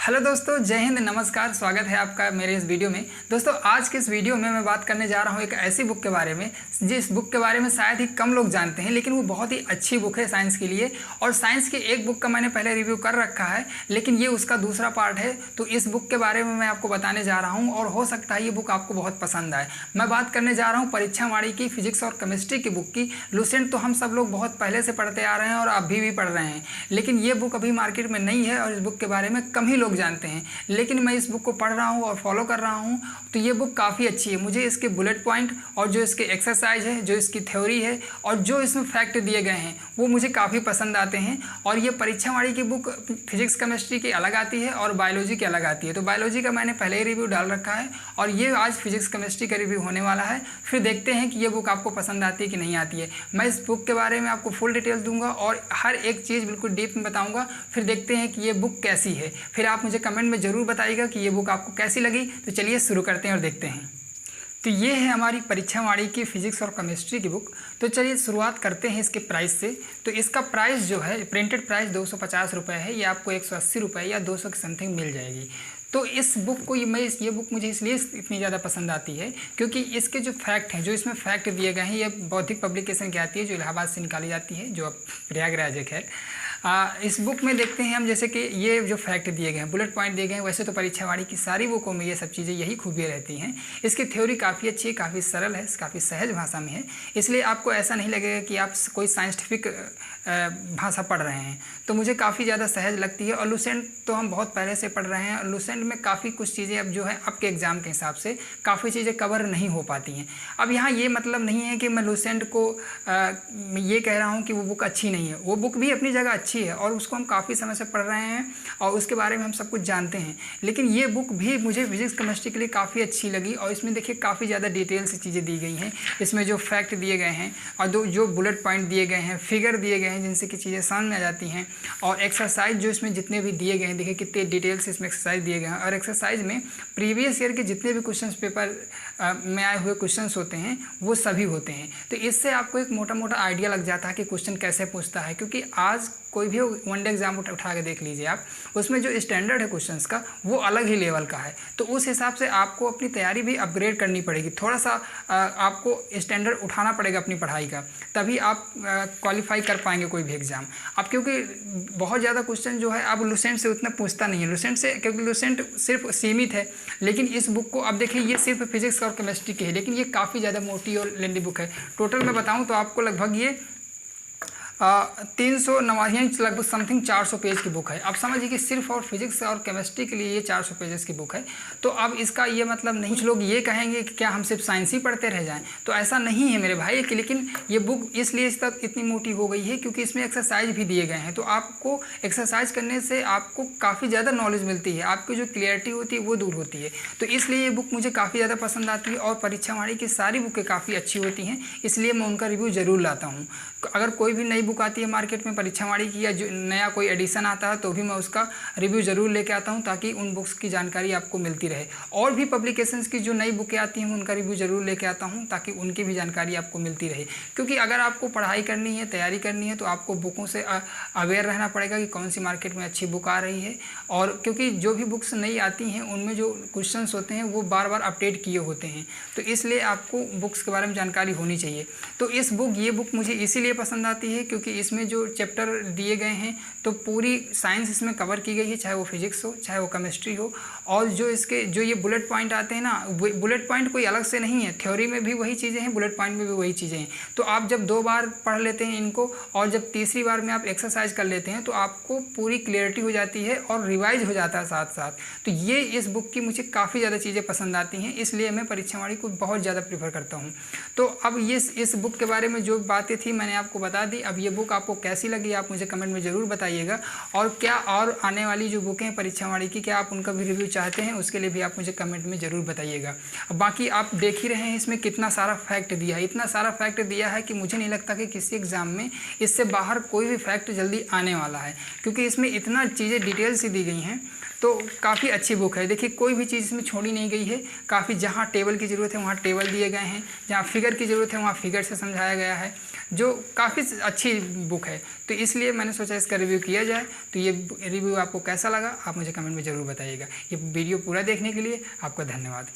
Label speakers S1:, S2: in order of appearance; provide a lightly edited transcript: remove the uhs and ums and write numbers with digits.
S1: Hello दोस्तों, जय हिंद, नमस्कार। स्वागत है आपका मेरे इस वीडियो में। दोस्तों, आज के इस वीडियो में मैं बात करने जा रहा हूँ एक ऐसी बुक के बारे में जिस बुक के बारे में शायद ही कम लोग जानते हैं, लेकिन वो बहुत ही अच्छी बुक है साइंस के लिए। और साइंस की एक बुक का मैंने पहले रिव्यू कर रखा है, लेकिन ये उसका दूसरा पार्ट है। तो इस बुक के बारे में मैं आपको बताने जा रहा हूँ और हो सकता है ये बुक आपको बहुत पसंद आए। मैं बात करने जा रहा हूँ परीक्षा वाणी की फिजिक्स और केमिस्ट्री की बुक की। लुसेंट तो हम सब लोग बहुत पहले से पढ़ते आ रहे हैं और अभी भी पढ़ रहे हैं, लेकिन ये बुक अभी मार्केट में नहीं है और इस बुक के बारे में कम ही लोग जानते हैं। लेकिन मैं इस बुक को पढ़ रहा हूँ और फॉलो कर रहा हूँ, तो ये बुक काफ़ी अच्छी है। मुझे इसके बुलेट पॉइंट और जो इसके एक्सरसाइज है, जो इसकी थ्योरी है और जो इसमें फैक्ट दिए गए हैं वो मुझे काफ़ी पसंद आते हैं। और ये परीक्षा वाणी की बुक फिजिक्स केमिस्ट्री की अलग आती है और बायोलॉजी की अलग आती है। तो बायोलॉजी का मैंने पहले ही रिव्यू डाल रखा है और ये आज फिजिक्स केमिस्ट्री का रिव्यू होने वाला है। फिर देखते हैं कि ये बुक आपको पसंद आती है कि नहीं आती है। मैं इस बुक के बारे में आपको फुल डिटेल्स दूंगा और हर एक चीज़ बिल्कुल डीप में बताऊंगा। फिर देखते हैं कि ये बुक कैसी है। फिर आप मुझे कमेंट में ज़रूर बताइएगा कि ये बुक आपको कैसी लगी। तो चलिए शुरू करते हैं और देखते हैं। तो ये है हमारी परीक्षा वाणी की फिजिक्स और केमिस्ट्री की बुक। तो चलिए शुरुआत करते हैं इसके प्राइस से। तो इसका प्राइस जो है, प्रिंटेड प्राइस 250 रुपये है। ये आपको 180 रुपये या 200 के समथिंग मिल जाएगी। तो इस बुक को ये बुक मुझे इसलिए इतनी ज़्यादा पसंद आती है क्योंकि इसके जो फैक्ट हैं, जो इसमें फैक्ट दिए गए हैं, ये बौद्धिक पब्लिकेशन की आती है जो इलाहाबाद से निकाली जाती है, जो अब प्रयागराज है। खैर, इस बुक में देखते हैं हम, जैसे कि ये जो फैक्ट दिए गए हैं, बुलेट पॉइंट दिए गए हैं। वैसे तो परीक्षा वाणी की सारी बुकों में ये सब चीज़ें यही खूबियाँ रहती हैं। इसकी थ्योरी काफ़ी अच्छी है, काफ़ी सरल है, काफ़ी सहज भाषा में है, इसलिए आपको ऐसा नहीं लगेगा कि आप कोई साइंटिफिक भाषा पढ़ रहे हैं। तो मुझे काफ़ी ज़्यादा सहज लगती है। और लुसेंट तो हम बहुत पहले से पढ़ रहे हैं और लुसेंट में काफ़ी कुछ चीज़ें अब जो है आपके एग्ज़ाम के हिसाब से काफ़ी चीज़ें कवर नहीं हो पाती हैं। अब यहाँ ये मतलब नहीं है कि मैं लुसेंट को ये कह रहा हूँ कि वो बुक अच्छी नहीं है। वो बुक भी अपनी जगह अच्छी है और उसको हम काफ़ी समय से पढ़ रहे हैं और उसके बारे में हम सब कुछ जानते हैं। लेकिन ये बुक भी मुझे फिजिक्स केमिस्ट्री के लिए काफ़ी अच्छी लगी और इसमें देखिए काफ़ी ज़्यादा डिटेल से चीज़ें दी गई हैं। इसमें जो फैक्ट दिए गए हैं और जो बुलेट पॉइंट दिए गए हैं, फिगर दिए गए हैं जिनसे कि चीज़ें समझ में आ जाती हैं। और एक्सरसाइज जो इसमें जितने भी दिए गए हैं, देखिए कितने डिटेल से इसमें एक्सरसाइज दिए गए हैं। और एक्सरसाइज में प्रीवियस ईयर के जितने भी क्वेश्चन पेपर में आए हुए क्वेश्चंस होते हैं वो सभी होते हैं। तो इससे आपको एक मोटा मोटा आइडिया लग जाता है कि क्वेश्चन कैसे पूछता है। क्योंकि आज कोई भी वनडे एग्जाम उठा के देख लीजिए आप, उसमें जो स्टैंडर्ड है क्वेश्चंस का वो अलग ही लेवल का है। तो उस हिसाब से आपको अपनी तैयारी भी अपग्रेड करनी पड़ेगी। थोड़ा सा आपको स्टैंडर्ड उठाना पड़ेगा अपनी पढ़ाई का, तभी आप क्वालिफाई कर पाएंगे कोई भी एग्ज़ाम। अब क्योंकि बहुत ज़्यादा क्वेश्चन जो है अब लुसेंट से उतना पूछता नहीं है, लुसेंट से, क्योंकि लुसेंट सिर्फ सीमित है। लेकिन इस बुक को अब देखिए, ये सिर्फ फिजिक्स और केमिस्ट्री की है, लेकिन ये काफ़ी ज़्यादा मोटी और लेंदी बुक है। टोटल मैं बताऊँ तो आपको लगभग ये 389 लगभग समथिंग 400 पेज की बुक है। अब समझिए कि सिर्फ और फिजिक्स और केमिस्ट्री के लिए ये 400 पेजेस की बुक है। तो अब इसका ये मतलब नहीं, कुछ लोग ये कहेंगे कि क्या हम सिर्फ साइंस ही पढ़ते रह जाएं, तो ऐसा नहीं है मेरे भाई। लेकिन ये बुक इसलिए इस तक इतनी मोटी हो गई है क्योंकि इसमें एक्सरसाइज भी दिए गए हैं। तो आपको एक्सरसाइज करने से आपको काफ़ी ज़्यादा नॉलेज मिलती है, आपकी जो क्लियरिटी होती है वो दूर होती है। तो इसलिए ये बुक मुझे काफ़ी ज़्यादा पसंद आती है। और परीक्षा वाणी की सारी बुकें काफ़ी अच्छी होती हैं, इसलिए मैं उनका रिव्यू ज़रूर लाता हूँ। अगर कोई भी नई बुक आती है मार्केट में परीक्षा वाणी की, या जो नया कोई एडिशन आता है, तो भी मैं उसका रिव्यू ज़रूर लेके आता हूं ताकि उन बुक्स की जानकारी आपको मिलती रहे। और भी पब्लिकेशंस की जो नई बुकें आती हैं उनका रिव्यू ज़रूर लेके आता हूं ताकि उनकी भी जानकारी आपको मिलती रहे। क्योंकि अगर आपको पढ़ाई करनी है, तैयारी करनी है, तो आपको बुकों से अवेयर रहना पड़ेगा कि कौन सी मार्केट में अच्छी बुक आ रही है। और क्योंकि जो भी बुक्स नई आती हैं उनमें जो क्वेश्चन होते हैं वो बार बार अपडेट किए होते हैं, तो इसलिए आपको बुक्स के बारे में जानकारी होनी चाहिए। तो ये बुक मुझे इसीलिए पसंद आती है क्योंकि इसमें जो चैप्टर दिए गए हैं तो पूरी साइंस इसमें कवर की गई है, चाहे वो फिजिक्स हो चाहे वो केमिस्ट्री हो। और जो ये बुलेट पॉइंट आते हैं ना, बुलेट पॉइंट कोई अलग से नहीं है, थ्योरी में भी वही चीज़ें हैं, बुलेट पॉइंट में भी वही चीज़ें हैं। तो आप जब 2 बार पढ़ लेते हैं इनको और जब तीसरी बार में आप एक्सरसाइज कर लेते हैं तो आपको पूरी क्लियरिटी हो जाती है और रिवाइज हो जाता है साथ साथ। तो ये इस बुक की मुझे काफ़ी ज़्यादा चीज़ें पसंद आती हैं, इसलिए मैं परीक्षा वाणी को बहुत ज़्यादा प्रीफर करता हूँ। तो अब इस बुक के बारे में जो बातें थी मैंने आपको बता दी। अब ये बुक आपको कैसी लगी आप मुझे कमेंट में ज़रूर बताइएगा। और क्या और आने वाली जो बुकें हैं परीक्षा वाणी की, क्या आप उनका भी रिव्यू चाहते हैं, उसके लिए भी आप मुझे कमेंट में ज़रूर बताइएगा। बाकी आप देख ही रहे हैं इसमें कितना सारा फैक्ट दिया है, इतना सारा फैक्ट दिया है कि मुझे नहीं लगता कि किसी एग्ज़ाम में इससे बाहर कोई भी फैक्ट जल्दी आने वाला है, क्योंकि इसमें इतना चीज़ें डिटेल से दी गई हैं। तो काफ़ी अच्छी बुक है। देखिए कोई भी चीज़ इसमें छोड़ी नहीं गई है। काफ़ी जहाँ टेबल की ज़रूरत है वहाँ टेबल दिए गए हैं, जहाँ फिगर की ज़रूरत है वहाँ फिगर से समझाया गया है, जो काफ़ी अच्छी बुक है। तो इसलिए मैंने सोचा इसका रिव्यू किया जाए। तो ये रिव्यू आपको कैसा लगा आप मुझे कमेंट में ज़रूर बताइएगा। ये वीडियो पूरा देखने के लिए आपका धन्यवाद।